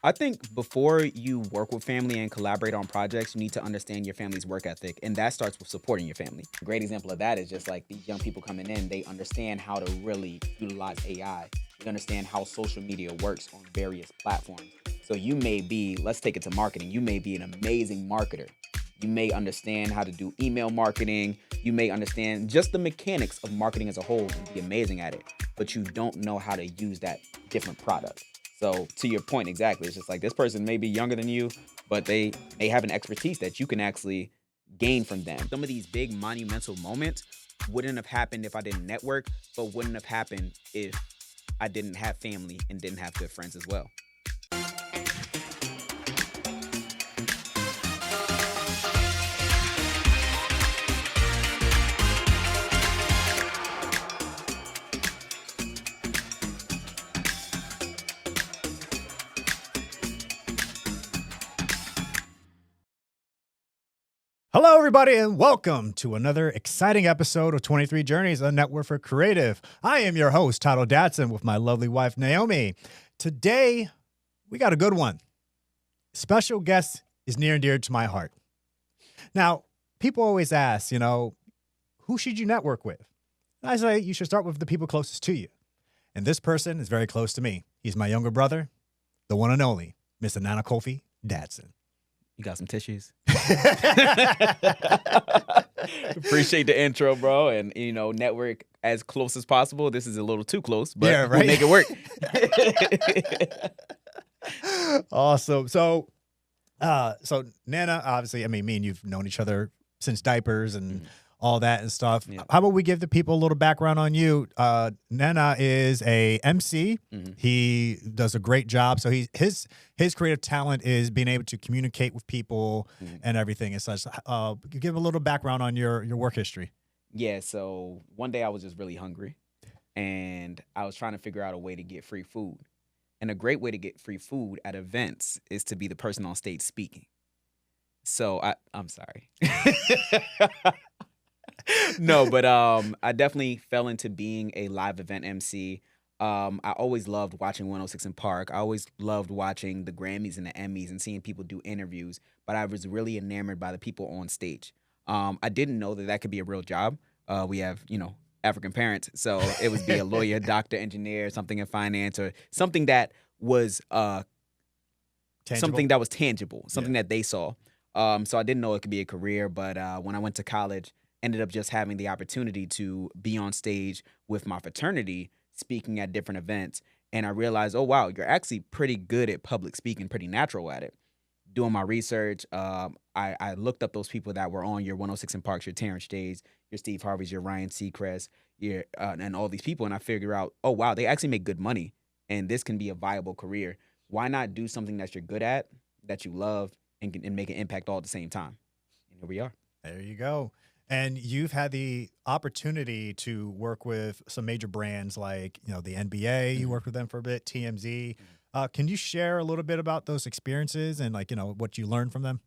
I think before you work with family and collaborate on projects, you need to understand your family's work ethic, and that starts with supporting your family. A great example of that is just like these young people coming in, they understand how to really utilize AI. They understand how social media works on various platforms. So you may be, let's take it to marketing, you may be an amazing marketer. You may understand how to do email marketing. You may understand just the mechanics of marketing as a whole and be amazing at it, but you don't know how to use that different product. So to your point, exactly, it's just like this person may be younger than you, but they have an expertise that you can actually gain from them. Some of these big monumental moments wouldn't have happened if I didn't network, but wouldn't have happened if I didn't have family and didn't have good friends as well. Hello, everybody, and welcome to another exciting episode of 23 Journeys, a network for creative. I am your host, Thato Dadson, with my lovely wife, Naomi. Today, we got a good one. Special guest is near and dear to my heart. Now, people always ask, who should you network with? And I say you should start with the people closest to you. And this person is very close to me. He's my younger brother, the one and only, Mr. NanaKofi Dadson. You got some tissues. Appreciate the intro, bro. And, network as close as possible. This is a little too close, but yeah, right? We'll make it work. Awesome. So Nana, obviously, me and you've known each other since diapers and all that and stuff. Yeah. How about we give the people a little background on you? Nana is a MC. Mm-hmm. He does a great job. So his creative talent is being able to communicate with people and everything and such. Give a little background on your work history. Yeah. So one day I was just really hungry and I was trying to figure out a way to get free food. And a great way to get free food at events is to be the person on stage speaking. So I'm sorry. No, but I definitely fell into being a live event MC. I always loved watching 106 in Park. I always loved watching the Grammys and the Emmys and seeing people do interviews, but I was really enamored by the people on stage. I didn't know that could be a real job. We have, African parents, so it would be a lawyer, doctor, engineer, something in finance, or something that was something that was tangible, something that they saw. So I didn't know it could be a career, but when I went to college, ended up just having the opportunity to be on stage with my fraternity, speaking at different events. And I realized, oh, wow, you're actually pretty good at public speaking, pretty natural at it. Doing my research, I looked up those people that were on your 106 in Parks, your Terrence Jays, your Steve Harveys, your Ryan Seacrest, and all these people. And I figure out, oh, wow, they actually make good money. And this can be a viable career. Why not do something that you're good at, that you love, and make an impact all at the same time? And here we are. There you go. And you've had the opportunity to work with some major brands like, the NBA, you worked with them for a bit, TMZ. Can you share a little bit about those experiences and what you learned from them?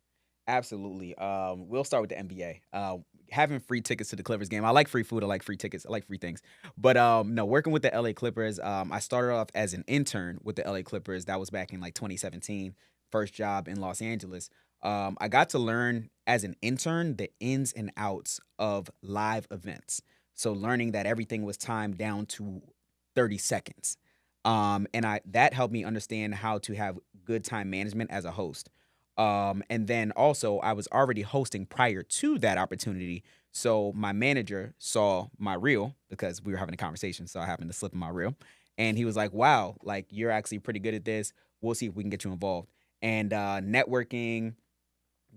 Absolutely. We'll start with the NBA. Having free tickets to the Clippers game. I like free food. I like free tickets. I like free things. But no, working with the LA Clippers, I started off as an intern with the LA Clippers. That was back in 2017, first job in Los Angeles. I got to learn as an intern the ins and outs of live events. So learning that everything was timed down to 30 seconds. And that helped me understand how to have good time management as a host. And then also I was already hosting prior to that opportunity. So my manager saw my reel because we were having a conversation. So I happened to slip in my reel. And he was like, wow, you're actually pretty good at this. We'll see if we can get you involved. And networking,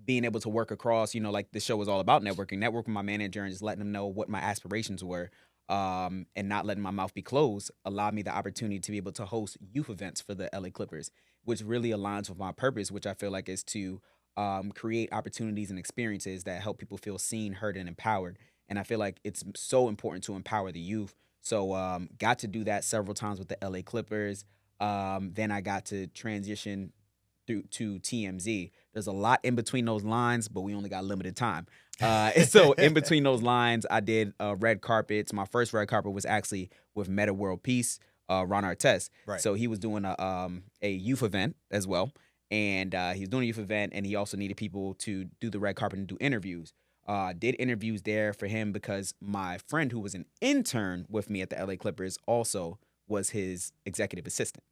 being able to work across, the show was all about networking with my manager and just letting them know what my aspirations were, and not letting my mouth be closed allowed me the opportunity to be able to host youth events for the LA Clippers, which really aligns with my purpose, which I feel like is to create opportunities and experiences that help people feel seen, heard, and empowered. And I feel like it's so important to empower the youth. So got to do that several times with the LA Clippers. Then I got to transition to TMZ. There's a lot in between those lines, but we only got limited time. So in between those lines, I did red carpets. My first red carpet was actually with Meta World Peace. Ron Artest. Right. So he was doing a youth event as well, and he was doing a youth event, and he also needed people to do the red carpet and do interviews. Did interviews there for him because my friend who was an intern with me at the LA Clippers also was his executive assistant.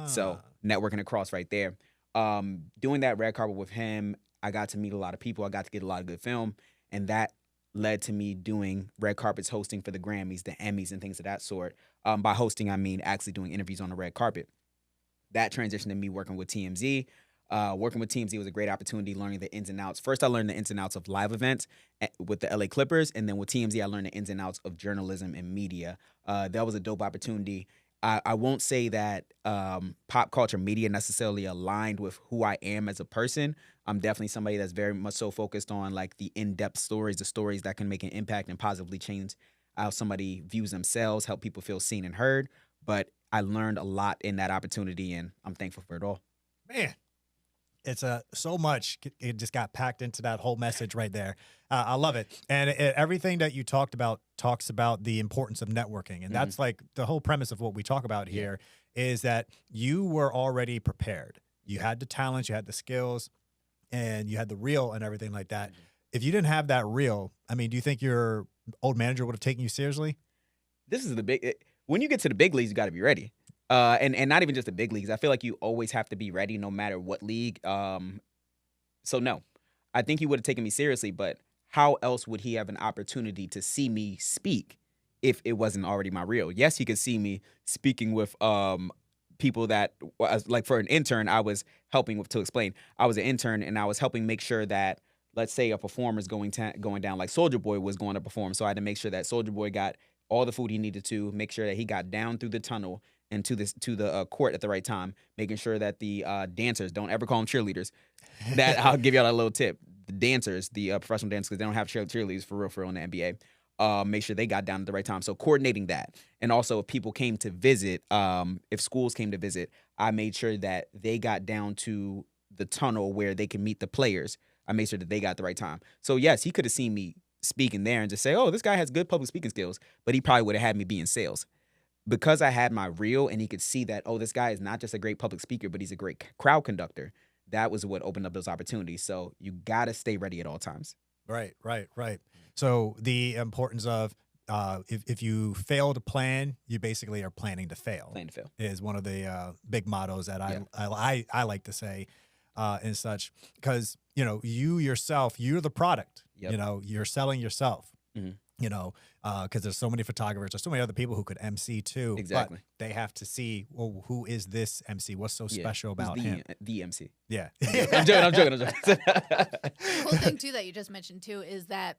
So networking across right there. Doing that red carpet with him, I got to meet a lot of people. I got to get a lot of good film, and that led to me doing red carpets, hosting for the Grammys, the Emmys, and things of that sort. By hosting, I mean actually doing interviews on the red carpet. That transitioned to me working with TMZ. Working with TMZ was a great opportunity, learning the ins and outs. First, I learned the ins and outs of live events with the LA Clippers, and then with TMZ, I learned the ins and outs of journalism and media. That was a dope opportunity. I won't say that pop culture media necessarily aligned with who I am as a person. I'm definitely somebody that's very much so focused on like the in-depth stories, the stories that can make an impact and positively change how somebody views themselves, help people feel seen and heard. But I learned a lot in that opportunity, and I'm thankful for it all. Man, it's so much. It just got packed into that whole message right there. I love it. And everything that you talked about talks about the importance of networking. And that's like the whole premise of what we talk about here is that you were already prepared. You had the talents, you had the skills, and you had the reel and everything like that. If you didn't have that reel, I mean, do you think your old manager would have taken you seriously? This is when you get to the big leagues, you got to be ready. And not even just the big leagues. I feel like you always have to be ready no matter what league. So no, I think he would have taken me seriously, but how else would he have an opportunity to see me speak if it wasn't already my reel? Yes, he could see me speaking with people that, like for an intern, I was helping with, to explain, I was an intern and I was helping make sure that, let's say a performer's going down, like Soulja Boy was going to perform. So I had to make sure that Soulja Boy got all the food he needed to, make sure that he got down through the tunnel and to the court at the right time, making sure that the dancers, don't ever call them cheerleaders. That I'll give y'all a little tip. The dancers, the professional dancers, because they don't have cheerleaders for real in the NBA. Make sure they got down at the right time. So coordinating that. And also if people came to visit, if schools came to visit, I made sure that they got down to the tunnel where they can meet the players. I made sure that they got the right time. So yes, he could have seen me speaking there and just say, oh, this guy has good public speaking skills, but he probably would have had me be in sales. Because I had my reel and he could see that, oh, this guy is not just a great public speaker, but he's a great crowd conductor. That was what opened up those opportunities. So you got to stay ready at all times. Right. So the importance of if you fail to plan, you basically are planning to fail. Plan to fail is one of the big mottos that I like to say and such, because you yourself, you're the product. Yep. You're selling yourself. Mm-hmm. Because there's so many photographers, there's so many other people who could MC too. Exactly. But they have to see, well, who is this MC? What's so special about him? The MC. Yeah. I'm joking. The cool thing too that you just mentioned too is that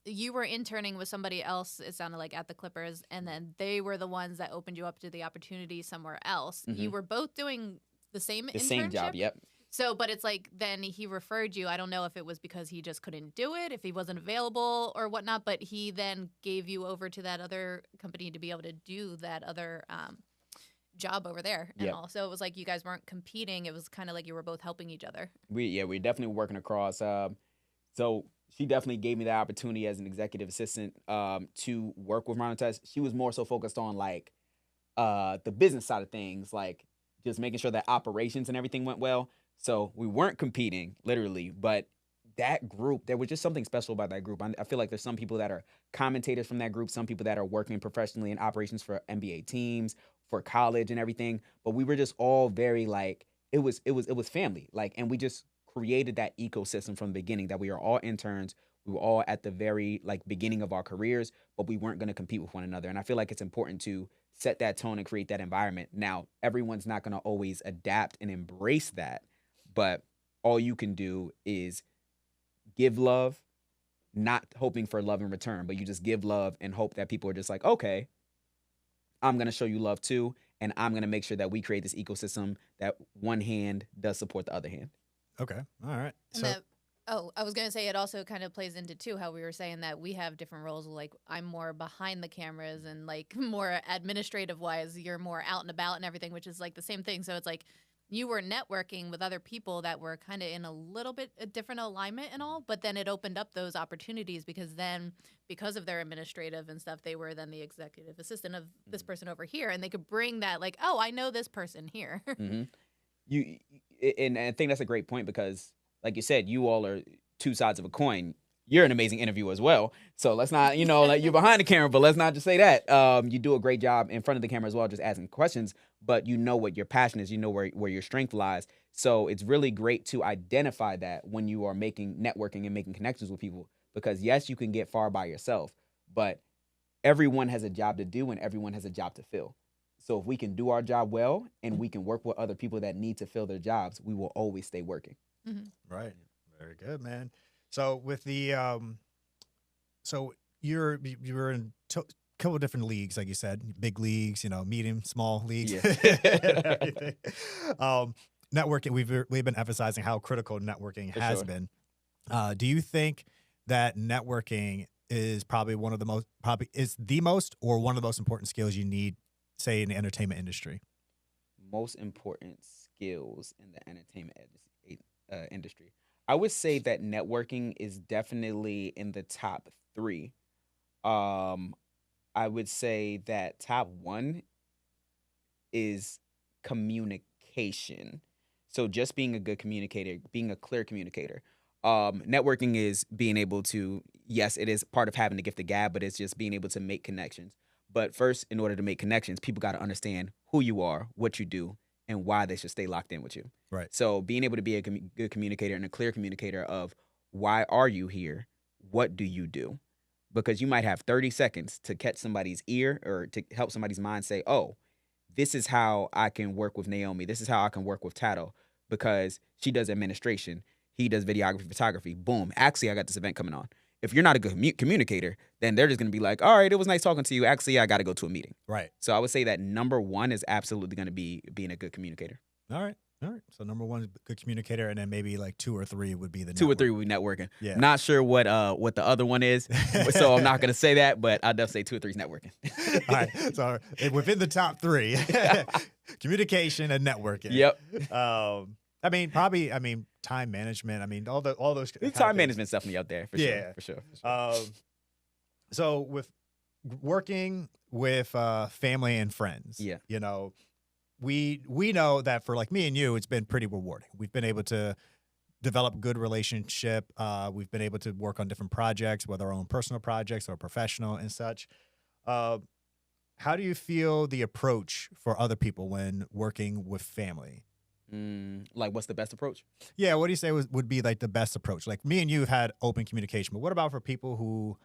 you were interning with somebody else, it sounded like, at the Clippers, and then they were the ones that opened you up to the opportunity somewhere else. Mm-hmm. You were both doing the same internship? Same job, yep. So, but it's like, then he referred you. I don't know if it was because he just couldn't do it, if he wasn't available or whatnot, but he then gave you over to that other company to be able to do that other job over there. And also it was like you guys weren't competing. It was kind of like you were both helping each other. We're definitely working across. So she definitely gave me the opportunity as an executive assistant to work with Monetized. She was more so focused on like the business side of things, like just making sure that operations and everything went well. So we weren't competing, literally, but that group, there was just something special about that group. I feel like there's some people that are commentators from that group, some people that are working professionally in operations for NBA teams, for college and everything. But we were just all very like, it was family. Like, and we just created that ecosystem from the beginning, that we are all interns. We were all at the very like beginning of our careers, but we weren't going to compete with one another. And I feel like it's important to set that tone and create that environment. Now, everyone's not going to always adapt and embrace that. But all you can do is give love, not hoping for love in return, but you just give love and hope that people are just like, okay, I'm going to show you love too, and I'm going to make sure that we create this ecosystem that one hand does support the other hand. Okay. All right. I was going to say it also kind of plays into, too, how we were saying that we have different roles. Like, I'm more behind the cameras and, like, more administrative-wise. You're more out and about and everything, which is, like, the same thing. So it's, like, you were networking with other people that were kind of in a little bit a different alignment and all, but then it opened up those opportunities because then, because of their administrative and stuff, they were then the executive assistant of this person over here, and they could bring that like, oh, I know this person here. Mm-hmm. And I think that's a great point because, like you said, you all are two sides of a coin. You're an amazing interviewer as well. So let's not, like you're behind the camera, but let's not just say that. You do a great job in front of the camera as well, just asking questions, but you know what your passion is, you know where your strength lies. So it's really great to identify that when you are networking and making connections with people, because yes, you can get far by yourself, but everyone has a job to do and everyone has a job to fill. So if we can do our job well and we can work with other people that need to fill their jobs, we will always stay working. Mm-hmm. Right. Very good, man. So with the so you're in a couple of different leagues, like you said, big leagues, medium, small leagues. Yeah. Networking. We've been emphasizing how critical networking has sure. been. Do you think that networking is probably one of the most or one of the most important skills you need, say, in the entertainment industry? Most important skills in the entertainment industry. I would say that networking is definitely in the top 3. I would say that top 1 is communication. So just being a good communicator, being a clear communicator. Networking is being able to, yes, it is part of having the gift of gab, but it's just being able to make connections. But first, in order to make connections, people got to understand who you are, what you do, and why they should stay locked in with you. Right. So being able to be a good communicator and a clear communicator of why are you here? What do you do? Because you might have 30 seconds to catch somebody's ear or to help somebody's mind say, oh, this is how I can work with Naomi. This is how I can work with Thato, because she does administration. He does videography, photography. Boom. Actually, I got this event coming on. If you're not a good communicator, then they're just going to be like, all right, it was nice talking to you. Actually, I got to go to a meeting. Right. So I would say that number 1 is absolutely going to be being a good communicator. All right. So number 1 is good communicator, and then maybe like 2 or 3 would be the 2 or 3 would be networking. Yeah. Not sure what the other one is, so I'm not going to say that, but I'll definitely say 2 or 3 is networking. All right. So within the top 3, communication and networking. Yep. Time management. All those. Time management's definitely up there for sure. So with working with family and friends, we know that for like me and you, it's been pretty rewarding. We've been able to develop good relationship. We've been able to work on different projects, whether our own personal projects or professional and such. How do you feel the approach for other people when working with family? Like, what's the best approach? Yeah, what do you say would be like the best approach? Like me and you have had open communication, but what about for people who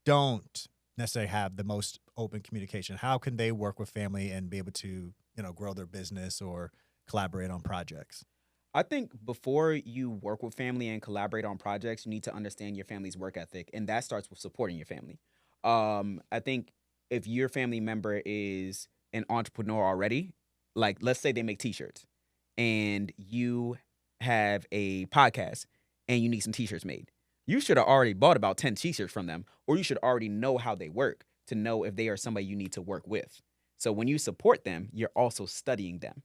don't necessarily have the most open communication? How can they work with family and be able to, grow their business or collaborate on projects? I think before you work with family and collaborate on projects, you need to understand your family's work ethic, and that starts with supporting your family. I think if your family member is an entrepreneur already, like let's say they make t-shirts, and you have a podcast and you need some t-shirts made, you should have already bought about 10 t-shirts from them, or you should already know how they work to know if they are somebody you need to work with. So when you support them, you're also studying them.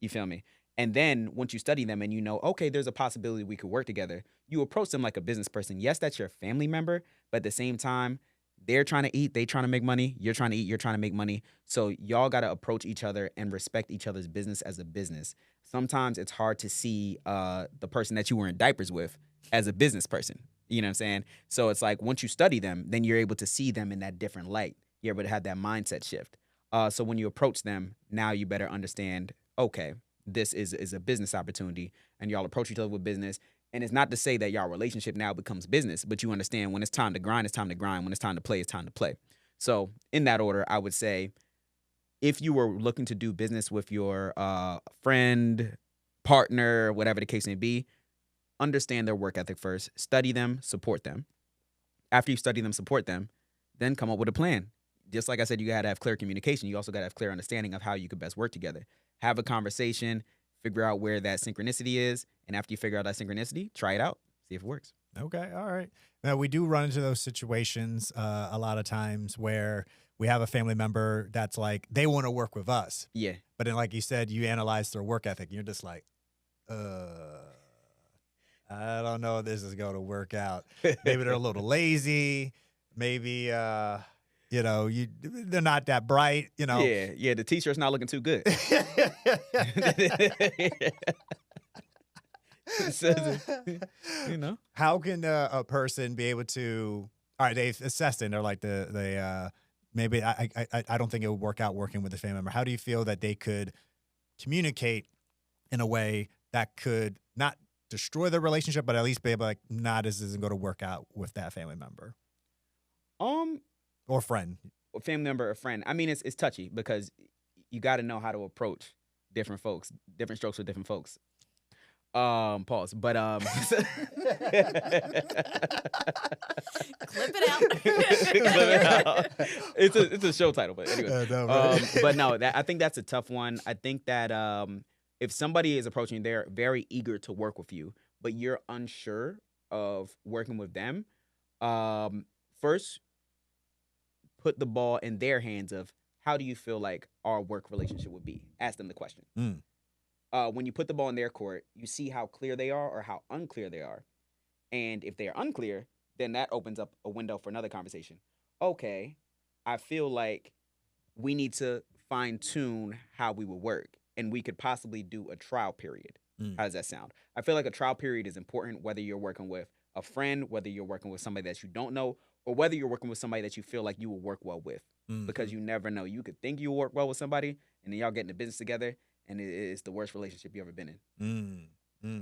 You feel me? And then once you study them and you know, okay, there's a possibility we could work together, you approach them like a business person. Yes, that's your family member, but at the same time, they're trying to eat, they trying to make money, you're trying to eat, you're trying to make money. So y'all got to approach each other and respect each other's business as a business. Sometimes it's hard to see the person that you were in diapers with as a business person. You know what I'm saying? So it's like once you study them, then you're able to see them in that different light. You're able to have that mindset shift. So when you approach them, now you better understand, okay, this is a business opportunity, and y'all approach each other with business. And it's not to say that y'all relationship now becomes business, but you understand when it's time to grind, it's time to grind. When it's time to play, it's time to play. So in that order, I would say if you were looking to do business with your friend, partner, whatever the case may be, understand their work ethic first, study them, support them. After you study them, support them, then come up with a plan. Just like I said, you got to have clear communication. You also got to have clear understanding of how you could best work together. Have a conversation, figure out where that synchronicity is, and after you figure out that synchronicity, try it out, see if it works. Okay, all right. Now we do run into those situations a lot of times where we have a family member that's like they want to work with us, Yeah. but then like you said, you analyze their work ethic, and you're just like, I don't know if this is going to work out. Maybe they're a little lazy. Maybe they're not that bright. Yeah. The t-shirt's not looking too good. So, How can a person be able to? All right, they've assessed it. And they're like maybe I don't think it would work out working with a family member. How do you feel that they could communicate in a way that could not destroy the relationship, but at least be able to like, nah, this isn't going to work out with that family member or friend. A family member or friend. I mean, it's touchy because you got to know how to approach different folks, different strokes for different folks. Pause. But Clip it out. It's a show title, but anyway. Right. But no, I think that's a tough one. I think that if somebody is approaching, they're very eager to work with you, but you're unsure of working with them. First, put the ball in their hands of how do you feel like our work relationship would be? Ask them the question. When you put the ball in their court, you see how clear they are or how unclear they are. And if they are unclear, then that opens up a window for another conversation. Okay, I feel like we need to fine tune how we will work, and we could possibly do a trial period. How does that sound? I feel like a trial period is important, whether you're working with a friend, whether you're working with somebody that you don't know, or whether you're working with somebody that you feel like you will work well with. Because you never know. You could think you will work well with somebody, and then y'all get into business together, and it's the worst relationship you ever been in.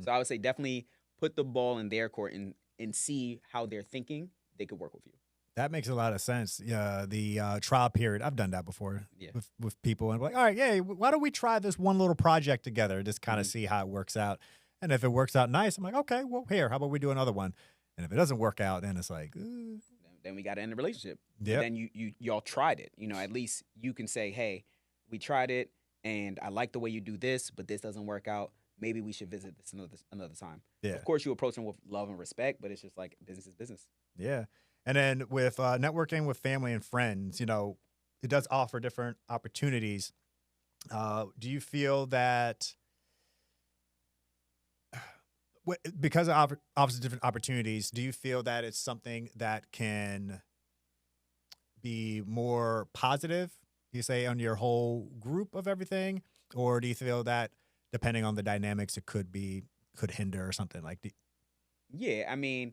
So I would say definitely put the ball in their court and see how they're thinking. They could work with you. That makes a lot of sense. Yeah, the trial period. I've done that before Yeah. with people, and like, all right, yeah, why don't we try this one little project together, just kind of see how it works out. And if it works out nice, I'm like, okay, well, here, how about we do another one? And if it doesn't work out, then it's like, then we got to end the relationship. Yep. Then y'all tried it. At least you can say, hey, we tried it, and I like the way you do this, but this doesn't work out. Maybe we should visit this another time. Yeah. Of course, you approach them with love and respect, but it's just like business is business. Yeah. And then with networking with family and friends, it does offer different opportunities. Do you feel that because it offers different opportunities, do you feel that it's something that can be more positive, you say, on your whole group of everything? Or do you feel that depending on the dynamics, it could hinder or something like that? Yeah, I mean,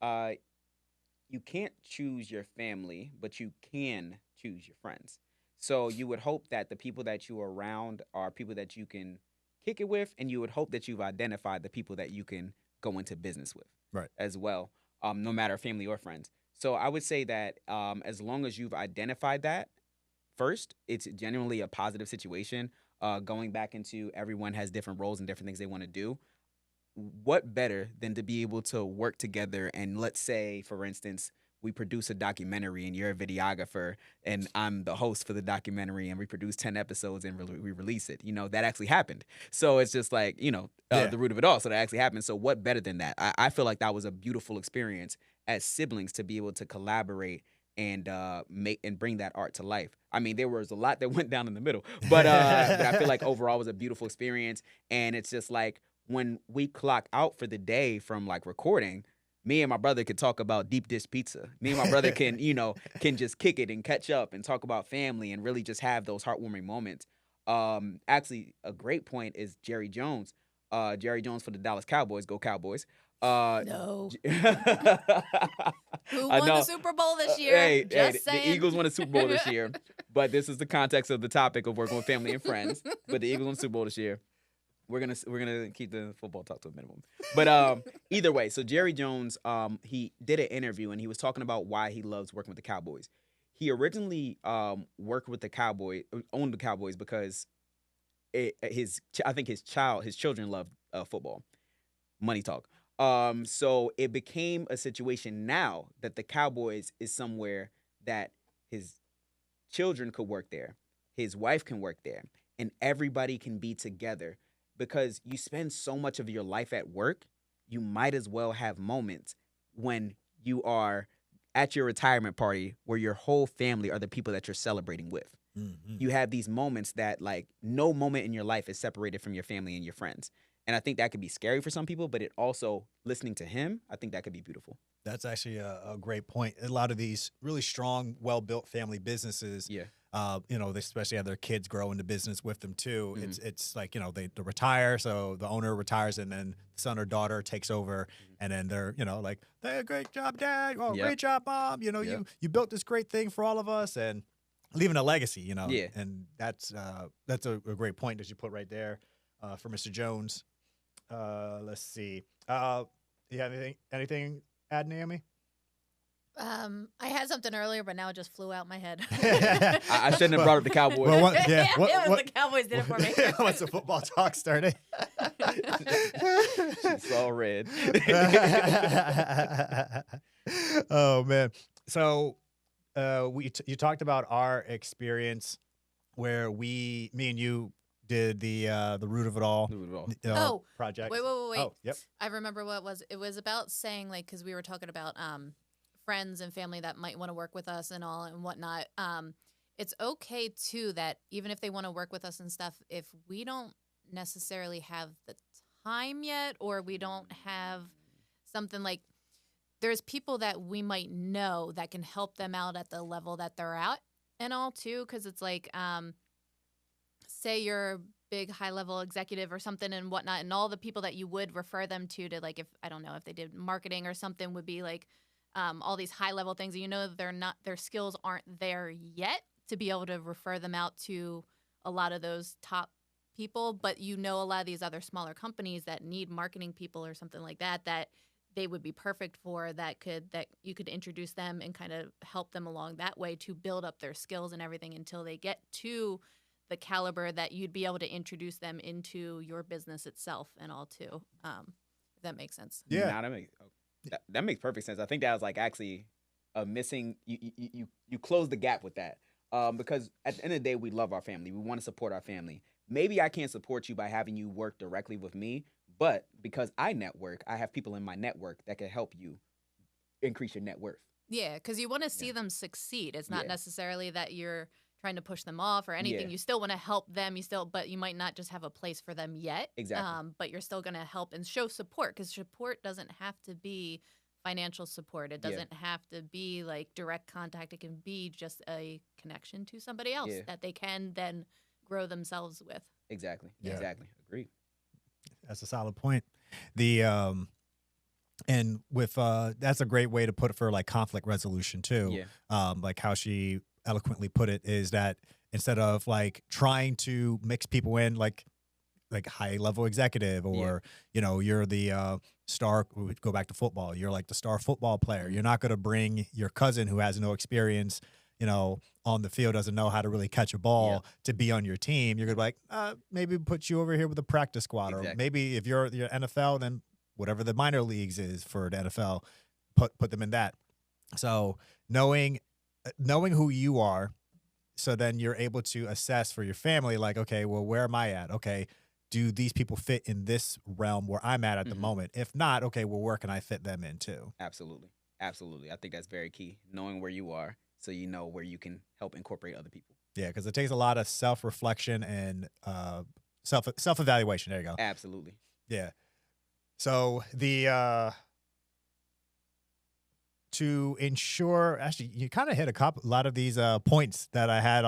you can't choose your family, but you can choose your friends. So you would hope that the people that you are around are people that you can kick it with, and you would hope that you've identified the people that you can go into business with, right, as well, no matter family or friends. So I would say that as long as you've identified that first, it's genuinely a positive situation. Going back into everyone has different roles and different things they want to do. What better than to be able to work together and, let's say, for instance, we produce a documentary and you're a videographer and I'm the host for the documentary and we produce 10 episodes and we release it. That actually happened. So it's just like, the root of it all. So that actually happened. So what better than that? I feel like that was a beautiful experience as siblings to be able to collaborate and make and bring that art to life. I mean, there was a lot that went down in the middle, but I feel like overall it was a beautiful experience. And it's just like when we clock out for the day from like recording, me and my brother could talk about deep dish pizza. Me and my brother can just kick it and catch up and talk about family and really just have those heartwarming moments. Actually, a great point is Jerry Jones. Jerry Jones for the Dallas Cowboys. Go Cowboys. No. Who won the Super Bowl this year? Just saying. The Eagles won the Super Bowl this year. But this is the context of the topic of working with family and friends. But the Eagles won the Super Bowl this year. We're gonna keep the football talk to a minimum. But either way, so Jerry Jones, he did an interview and he was talking about why he loves working with the Cowboys. He originally owned the Cowboys because his children loved football. Money talk. So it became a situation now that the Cowboys is somewhere that his children could work there, his wife can work there, and everybody can be together. Because you spend so much of your life at work, you might as well have moments when you are at your retirement party where your whole family are the people that you're celebrating with. Mm-hmm. You have these moments that like no moment in your life is separated from your family and your friends. And I think that could be scary for some people, but it also, listening to him, I think that could be beautiful. That's actually a great point. A lot of these really strong, well-built family businesses, Yeah. they especially have their kids grow into business with them too. Mhm. It's like, they retire, so the owner retires, and then son or daughter takes over, and then they're, like, hey, great job, Dad. Oh, Yep. great job, Mom. Yep. You built this great thing for all of us, and leaving a legacy, Yeah. And that's a great point that you put right there for Mr. Jones. Let's see. You have anything add, Naomi? I had something earlier, but now it just flew out my head. I shouldn't have brought up the Cowboys. Well, The Cowboys did it for me. Once the football talk started. She saw red. Oh man. So you talked about our experience where me and you did the root of it all project. Wait. Oh, yep. I remember what it was. It was about saying, like, because we were talking about friends and family that might want to work with us and all and whatnot. It's okay too that even if they want to work with us and stuff, if we don't necessarily have the time yet, or we don't have something like, there's people that we might know that can help them out at the level that they're at and all too, because it's like, say you're a big high level executive or something and whatnot, and all the people that you would refer them to like, if I don't know, if they did marketing or something, would be like all these high level things, their skills aren't there yet to be able to refer them out to a lot of those top people. But a lot of these other smaller companies that need marketing people or something like that they would be perfect for, that you could introduce them and kind of help them along that way to build up their skills and everything until they get to the caliber that you'd be able to introduce them into your business itself and all too. If that makes sense. Yeah. That makes perfect sense. I think that was like actually a missing. You close the gap with that because at the end of the day, we love our family. We want to support our family. Maybe I can't support you by having you work directly with me, but because I network, I have people in my network that can help you increase your net worth. Yeah, because you want to see them succeed. It's not necessarily that you're trying to push them off or anything. You still want to help them. But you might not just have a place for them yet. Exactly. But you're still going to help and show support, because support doesn't have to be financial support. It doesn't have to be like direct contact. It can be just a connection to somebody else that they can then grow themselves with. Exactly. Yeah. Exactly. Agreed. That's a solid point. And with that's a great way to put it for like conflict resolution too. Yeah. Like how she eloquently put it is that instead of like trying to mix people in like high level executive or you're the star, go back to football, you're like the star football player. You're not going to bring your cousin who has no experience on the field, doesn't know how to really catch a ball to be on your team. You're going to be like, maybe put you over here with a practice squad. Or maybe if you're NFL, then whatever the minor leagues is for the NFL, put them in that. So knowing who you are, so then you're able to assess for your family, like, okay, well, where am I at? Okay, do these people fit in this realm where I'm at the moment? If not, okay, well, where can I fit them in too? Absolutely. Absolutely. I think that's very key, knowing where you are so you know where you can help incorporate other people. Yeah, because it takes a lot of self-reflection and self-evaluation. There you go. Absolutely. Yeah. So to ensure, actually, you kind of hit a lot of these points that I had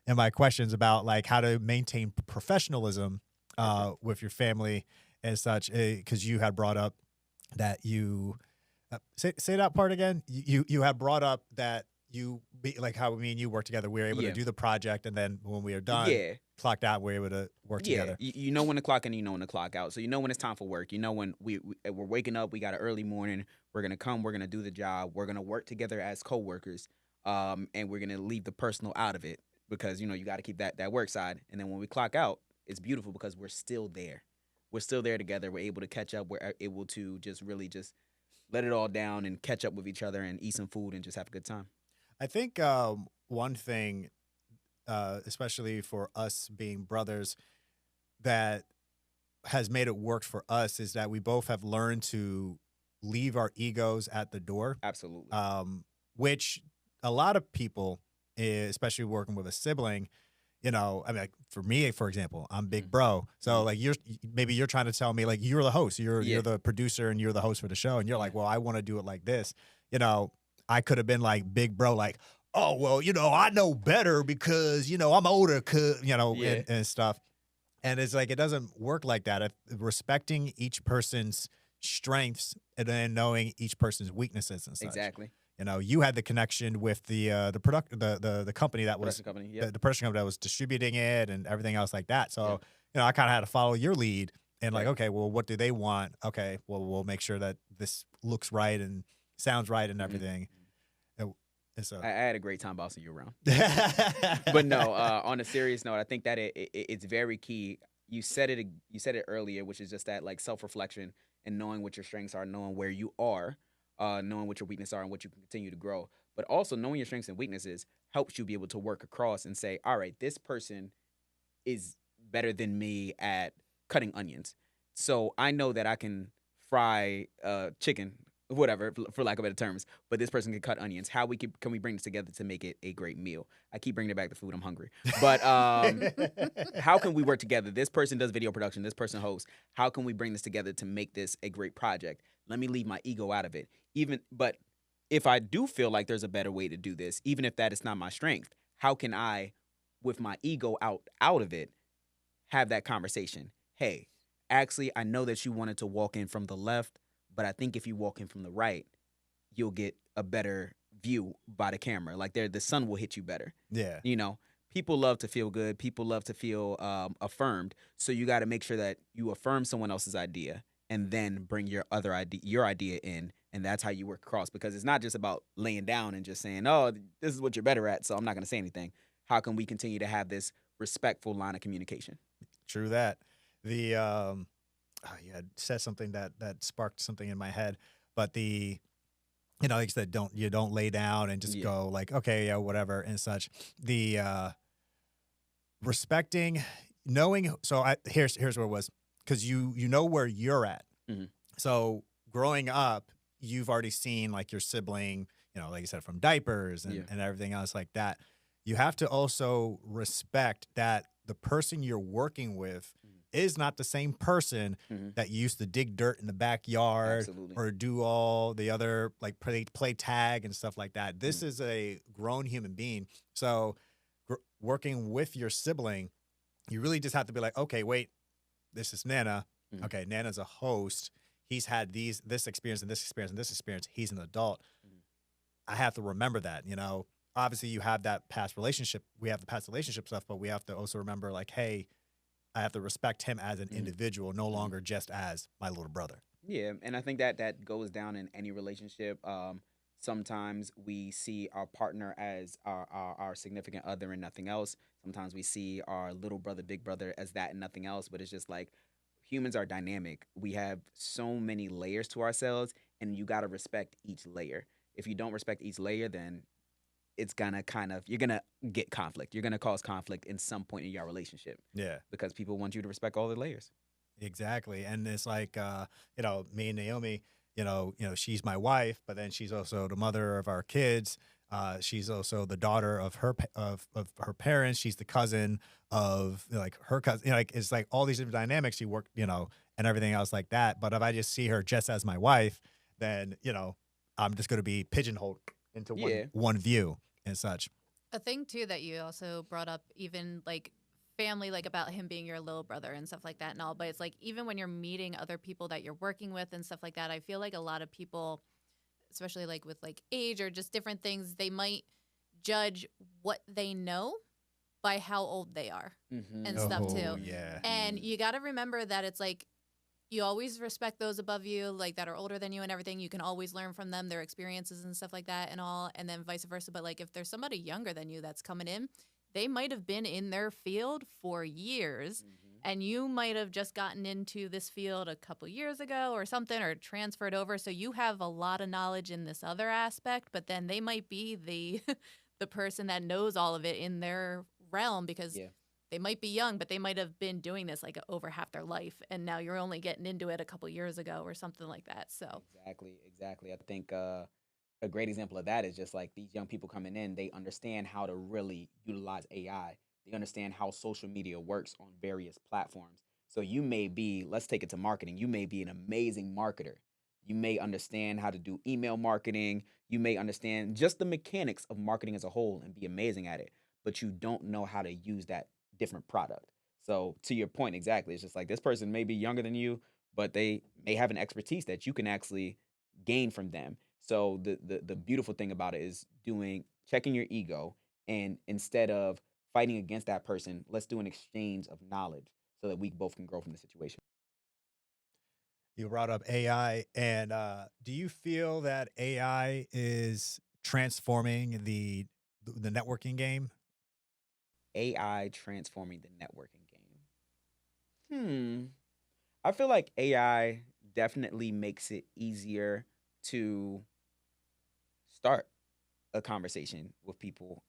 in my questions about like how to maintain professionalism with your family and such, because you had brought up that you say that part again. You had brought up that like how me and you work together. We were able to do the project, and then when we were done, clocked out, we were able to work together. You know when to clock in, you know when to clock out. So you know when it's time for work. You know when we're waking up, we got an early morning. We're gonna come. We're gonna do the job. We're gonna work together as coworkers, and we're gonna leave the personal out of it because you got to keep that work side. And then when we clock out, it's beautiful because we're still there. We're still there together. We're able to catch up. We're able to just really just let it all down and catch up with each other and eat some food and just have a good time. I think one thing, especially for us being brothers, that has made it work for us is that we both have learned to leave our egos at the door, Absolutely. which a lot of people, especially working with a sibling, I mean, like for me, for example, I'm big bro. So like you're trying to tell me like you're the host, you're the producer and you're the host for the show. And you're like, well, I want to do it like this. I could have been like big bro, like, oh, well, I know better because, I'm older, and stuff. And it's like, it doesn't work like that. Respecting each person's strengths and then knowing each person's weaknesses and such. Exactly. You had the connection with the company that was Production company. Yeah. the production company that was distributing it and everything else like that. So, I kind of had to follow your lead and like, okay, well, what do they want? Okay, well, we'll make sure that this looks right and sounds right and everything. And so I had a great time bossing you around. But no, on a serious note, I think that it's very key. You said it earlier, which is just that like self-reflection and knowing what your strengths are, knowing where you are, knowing what your weaknesses are and what you can continue to grow. But also knowing your strengths and weaknesses helps you be able to work across and say, all right, this person is better than me at cutting onions. So I know that I can fry chicken, whatever, for lack of better terms, but this person can cut onions. How can we bring this together to make it a great meal? I keep bringing it back to food. I'm hungry. But how can we work together? This person does video production. This person hosts. How can we bring this together to make this a great project? Let me leave my ego out of it. But if I do feel like there's a better way to do this, even if that is not my strength, how can I, with my ego out of it, have that conversation? Hey, actually, I know that you wanted to walk in from the left, but I think if you walk in from the right, you'll get a better view by the camera. Like the sun will hit you better. Yeah. People love to feel good. People love to feel affirmed. So you got to make sure that you affirm someone else's idea and then bring your idea in. And that's how you work across, because it's not just about laying down and just saying, oh, this is what you're better at, so I'm not going to say anything. How can we continue to have this respectful line of communication? True that. You had said something that sparked something in my head, but like you said, don't lay down and just go like, okay, yeah, whatever and such. The respecting, knowing. So here's where it was, because you know where you're at. Mm-hmm. So growing up, you've already seen like your sibling, like you said, from diapers and everything else like that. You have to also respect that the person you're working with is not the same person that used to dig dirt in the backyard. Absolutely. Or do all the other like play tag and stuff like that. This is a grown human being. So working with your sibling, you really just have to be like, okay, wait, this is Nana. Okay, Nana's a host. He's had this experience and this experience and this experience. He's an adult. I have to remember that, Obviously, you have that past relationship. We have the past relationship stuff, but we have to also remember, like, hey, I have to respect him as an individual, no longer just as my little brother. Yeah, and I think that goes down in any relationship. Sometimes we see our partner as our significant other and nothing else. Sometimes we see our little brother, big brother as that and nothing else. But it's just like humans are dynamic. We have so many layers to ourselves, and you got to respect each layer. If you don't respect each layer, then it's gonna you're gonna get conflict. You're gonna cause conflict in some point in your relationship. Yeah. Because people want you to respect all the layers. Exactly. And it's like, me and Naomi, she's my wife, but then she's also the mother of our kids. She's also the daughter of her parents. She's the cousin of like her cousin. It's like all these different dynamics. She work, and everything else like that. But if I just see her just as my wife, then I'm just going to be pigeonholed into one view and such. A thing too that you also brought up, even like family, like about him being your little brother and stuff like that and all, but it's like even when you're meeting other people that you're working with and stuff like that, I feel like a lot of people, especially like with like age or just different things, they might judge what they know by how old they are and stuff too. Yeah. And you got to remember that it's like you always respect those above you, like that are older than you and everything. You can always learn from them, their experiences and stuff like that and all, and then vice versa. But like if there's somebody younger than you that's coming in, they might have been in their field for years, and you might have just gotten into this field a couple years ago or something, or transferred over. So you have a lot of knowledge in this other aspect, but then they might be the person that knows all of it in their realm because They might be young, but they might have been doing this like over half their life, and now you're only getting into it a couple years ago or something like that. So Exactly. I think a great example of that is just like these young people coming in, they understand how to really utilize AI. They understand how social media works on various platforms. So you may be, let's take it to marketing. You may be an amazing marketer. You may understand how to do email marketing. You may understand just the mechanics of marketing as a whole and be amazing at it, but you don't know how to use that different product. So to your point, exactly, it's just like this person may be younger than you, but they may have an expertise that you can actually gain from them. So the beautiful thing about it is doing checking your ego, and instead of fighting against that person, let's do an exchange of knowledge so that we both can grow from the situation. You brought up AI, and do you feel that AI is transforming the networking game? AI transforming the networking game. I feel like AI definitely makes it easier to start a conversation with people.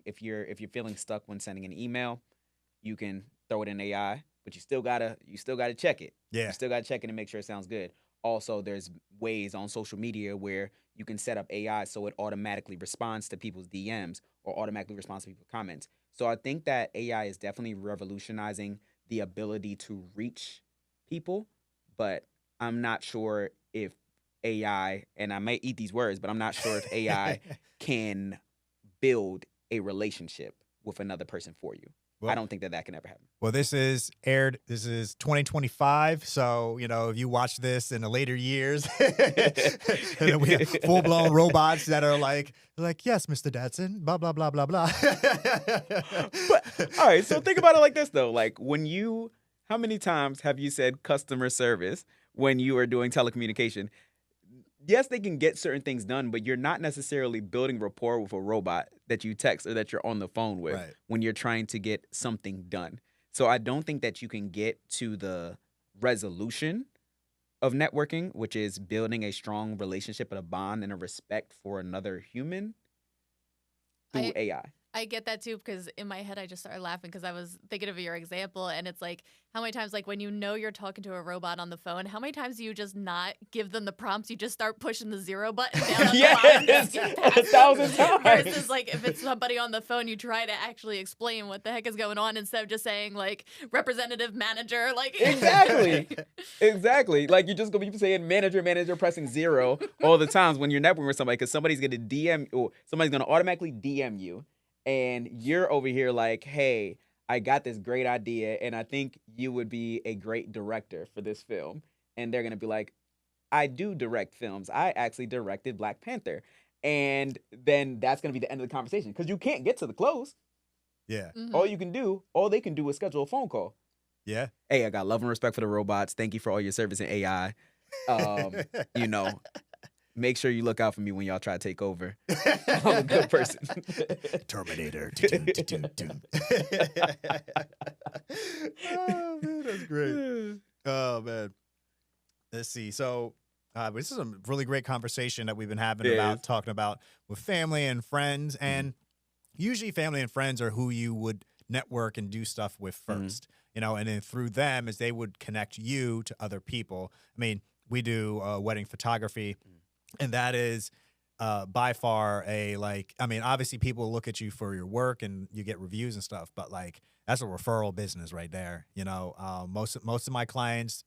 If you're feeling stuck when sending an email, you can throw it in AI, but you still gotta check it. You Yeah. still gotta check it and make sure it sounds good. Also, there's ways on social media where you can set up AI so it automatically responds to people's DMs or automatically responds to people's comments. So I think that AI is definitely revolutionizing the ability to reach people, but I'm not sure if AI, and I may eat these words, but I'm not sure if AI can build a relationship with another person for you. I Well, don't think that that can ever happen. well, this is aired. This is 2025. So, if you watch this in the later years, and then we have full blown robots that are like, yes, Mr. Dadson, blah, blah, blah, blah, blah. But all right, so think about it like this though. Like how many times have you said customer service when you are doing telecommunication? Yes, they can get certain things done, but you're not necessarily building rapport with a robot that you text or that you're on the phone with Right. when you're trying to get something done. So I don't think that you can get to the resolution of networking, which is building a strong relationship and a bond and a respect for another human through I AI. I get that too, because in my head I just started laughing because I was thinking of your example, and it's like how many times, like when you're talking to a robot on the phone, how many times do you just not give them the prompts? You just start pushing the 0 button down on the line to Yes, skip past 1,000 them. times. Versus like if it's somebody on the phone, you try to actually explain what the heck is going on instead of just saying like representative manager, like Exactly. Like you're just gonna be saying manager, pressing 0 all the times when you're networking with somebody because somebody's gonna DM or somebody's gonna automatically DM you, and you're over here like, hey, I got this great idea, and I think you would be a great director for this film. And they're gonna be like, I do direct films. I actually directed Black Panther. And then that's gonna be the end of the conversation because you can't get to the close. Yeah. All they can do is schedule a phone call. Yeah. Hey, I got love and respect for the robots. Thank you for all your service in AI. You know, make sure you look out for me when y'all try to take over. I'm a good person. Terminator. Oh, man, that's great. Oh, man. Let's see. So, this is a really great conversation that we've been having It about is. talking about with family and friends. And usually, family and friends are who you would network and do stuff with first, and then through them, as they would connect you to other people. I mean, we do wedding photography, and that is by far obviously people look at you for your work and you get reviews and stuff, but that's a referral business right there. Most of my clients,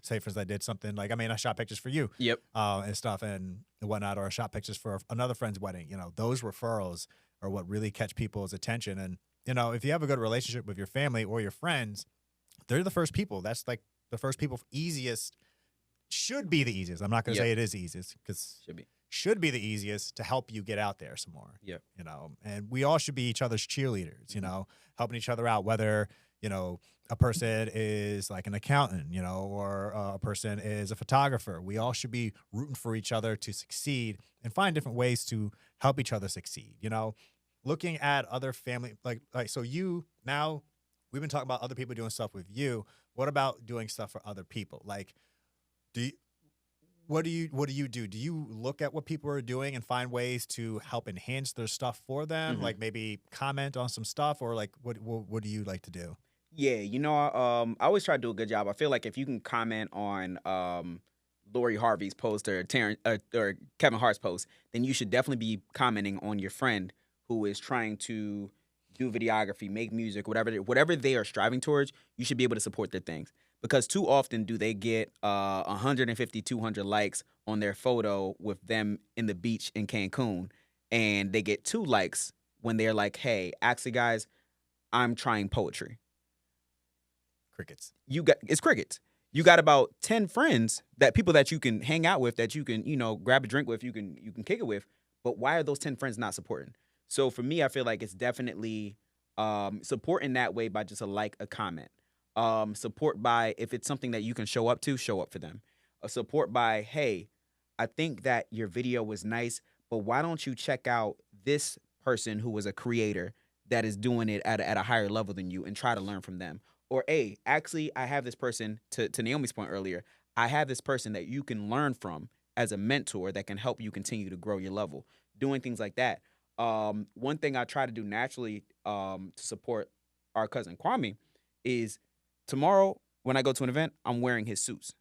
say for instance, I did something I shot pictures for you, Yep. and stuff and whatnot, or I shot pictures for another friend's wedding. Those referrals are what really catch people's attention. And if you have a good relationship with your family or your friends, they're the first people. That's like the first people, easiest. Should be the easiest. I'm not going to Yep. say it is easiest because Should be. should be the easiest to help you get out there some more. Yep. And we all should be each other's cheerleaders, helping each other out, whether, a person is like an accountant, or a person is a photographer. We all should be rooting for each other to succeed and find different ways to help each other succeed. Looking at other family, so you now, we've been talking about other people doing stuff with you. What about doing stuff for other people? Do you, what do you do? Do you look at what people are doing and find ways to help enhance their stuff for them? Mhm. Like maybe comment on some stuff, or like what do you like to do? Yeah, I always try to do a good job. I feel like if you can comment on Lori Harvey's post or or Kevin Hart's post, then you should definitely be commenting on your friend who is trying to do videography, make music, whatever they are striving towards. You should be able to support their things because too often do they get 150, 200 likes on their photo with them in the beach in Cancun, and they get 2 likes when they're like, "Hey, actually, guys, I'm trying poetry." Crickets. It's crickets. You got about 10 friends people that you can hang out with, that you can, grab a drink with, you can kick it with. But why are those 10 friends not supporting? So for me, I feel like it's definitely supporting that way by just a comment. Support by if it's something that you can show up for them. Support by, hey, I think that your video was nice, but why don't you check out this person who was a creator that is doing it at a higher level than you and try to learn from them? Or, hey, actually, I have this person, to Naomi's point earlier, I have this person that you can learn from as a mentor that can help you continue to grow your level. Doing things like that. One thing I try to do naturally to support our cousin Kwame is tomorrow when I go to an event, I'm wearing his suits.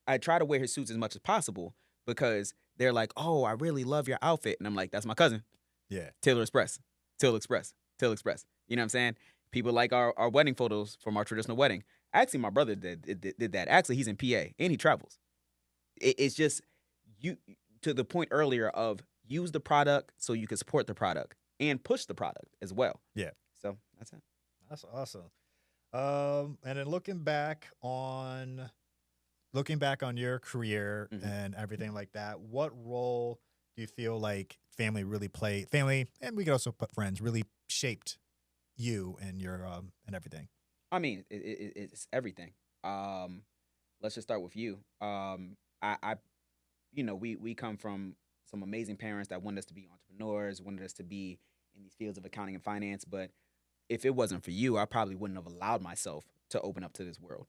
I try to wear his suits as much as possible because they're like, oh, I really love your outfit. And I'm like, that's my cousin. Yeah. Taylor Express. Taylor Express. Taylor Express. You know what I'm saying? People like our wedding photos from our traditional wedding. Actually, my brother did that. Actually, he's in PA and he travels. It's just you to the point earlier of use the product so you can support the product and push the product as well. Yeah. So that's it. That's awesome. And then looking back on your career and everything like that, what role do you feel like family, and we could also put friends, really shaped you and your and everything? I mean, it's everything. Let's just start with you. I we come from some amazing parents that wanted us to be entrepreneurs, wanted us to be in these fields of accounting and finance. But if it wasn't for you, I probably wouldn't have allowed myself to open up to this world.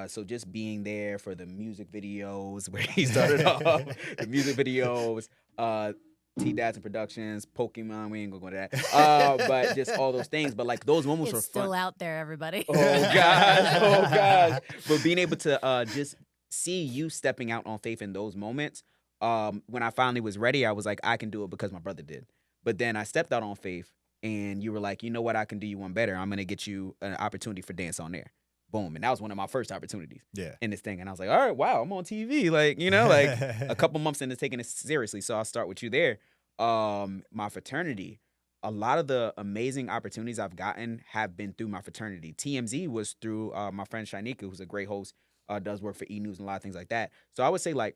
So just being there for the music videos where he started off, the music videos, T Dadson Productions, Pokemon, we ain't gonna go to that. But just all those things. But like those moments were It's fun. still out there, everybody. Oh gosh. But being able to just see you stepping out on faith in those moments, when I finally was ready, I was like, I can do it because my brother did. But then I stepped out on faith and you were like, you know what, I can do you one better. I'm gonna get you an opportunity for Dance on Air. Boom. And that was one of my first opportunities in this thing. And I was like, all right, wow, I'm on TV. Like, like a couple months into taking it seriously. So I'll start with you there. My fraternity, a lot of the amazing opportunities I've gotten have been through my fraternity. TMZ was through my friend Shanika, who's a great host, does work for E! News and a lot of things like that. So I would say, like,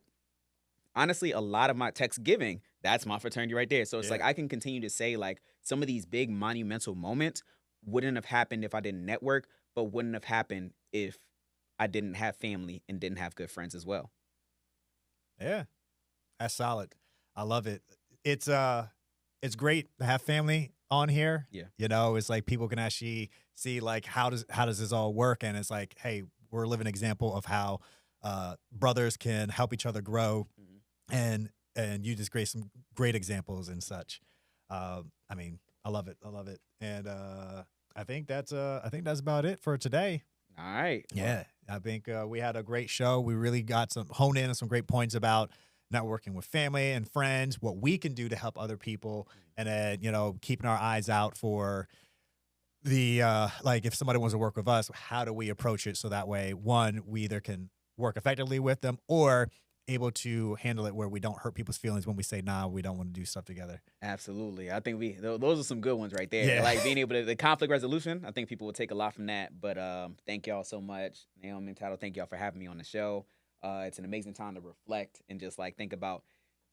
honestly, a lot of my text giving, that's my fraternity right there. So it's like I can continue to say, like, some of these big monumental moments wouldn't have happened if I didn't network, but wouldn't have happened if I didn't have family and didn't have good friends as well. Yeah, that's solid. I love it. It's great to have family on here. Yeah. It's like people can actually see like how does this all work, and it's like, hey, we're a living example of how brothers can help each other grow, and you just create some great examples and such. I mean, I love it, and I think that's about it for today. All right. Yeah, I think we had a great show. We really got honed in on some great points about networking with family and friends, what we can do to help other people, and then keeping our eyes out for the like if somebody wants to work with us, how do we approach it so that way, one, we either can work effectively with them or able to handle it where we don't hurt people's feelings when we say, nah, we don't want to do stuff together. Absolutely. I think those are some good ones right there. Yeah. Like being able to, the conflict resolution, I think people will take a lot from that. But thank y'all so much. Naomi and Thato, thank y'all for having me on the show. It's an amazing time to reflect and just like think about.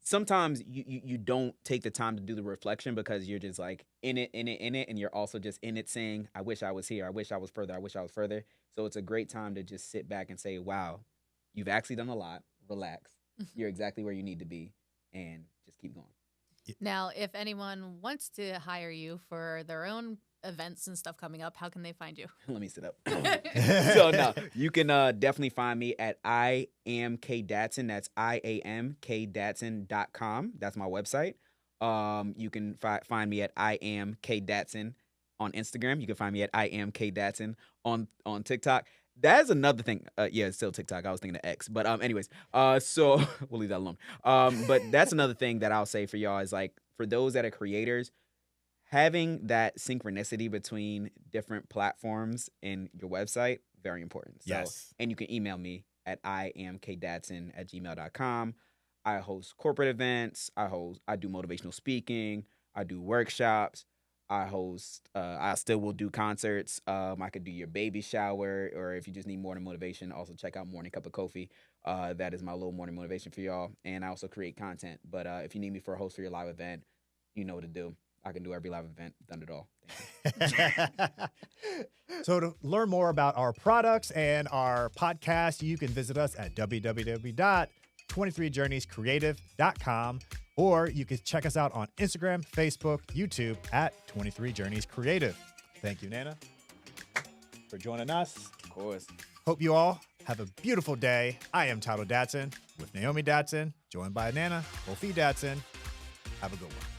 Sometimes you don't take the time to do the reflection because you're just like in it. And you're also just in it saying, I wish I was here. I wish I was further. I wish I was further. So it's a great time to just sit back and say, wow, you've actually done a lot. Relax. You're exactly where you need to be and just keep going. Now, if anyone wants to hire you for their own events and stuff coming up, how can they find you? Let me sit up. So no, you can definitely find me at I am K Dadson. That's IAMKDadson.com. That's my website. You can find me at I am K Dadson on Instagram. You can find me at I am K Dadson on TikTok. That is another thing. Yeah, it's still TikTok. I was thinking of X, but anyways, so we'll leave that alone. But that's another thing that I'll say for y'all is like for those that are creators, having that synchronicity between different platforms in your website, very important. So, Yes. And you can email me at iamkdatson@gmail.com. I host corporate events. I do motivational speaking. I do workshops. I still will do concerts. I could do your baby shower, or if you just need morning motivation, also check out Morning Cup of Kofi. That is my little morning motivation for y'all. And I also create content. But if you need me for a host for your live event, you know what to do. I can do every live event, done it all. So to learn more about our products and our podcast, you can visit us at www.23journeyscreative.com, or you can check us out on Instagram, Facebook, YouTube at 23 Journeys Creative. Thank you, Nana, for joining us. Of course. Hope you all have a beautiful day. I am Thato Dadson with Naomi Dadson, joined by NanaKofi Dadson. Have a good one.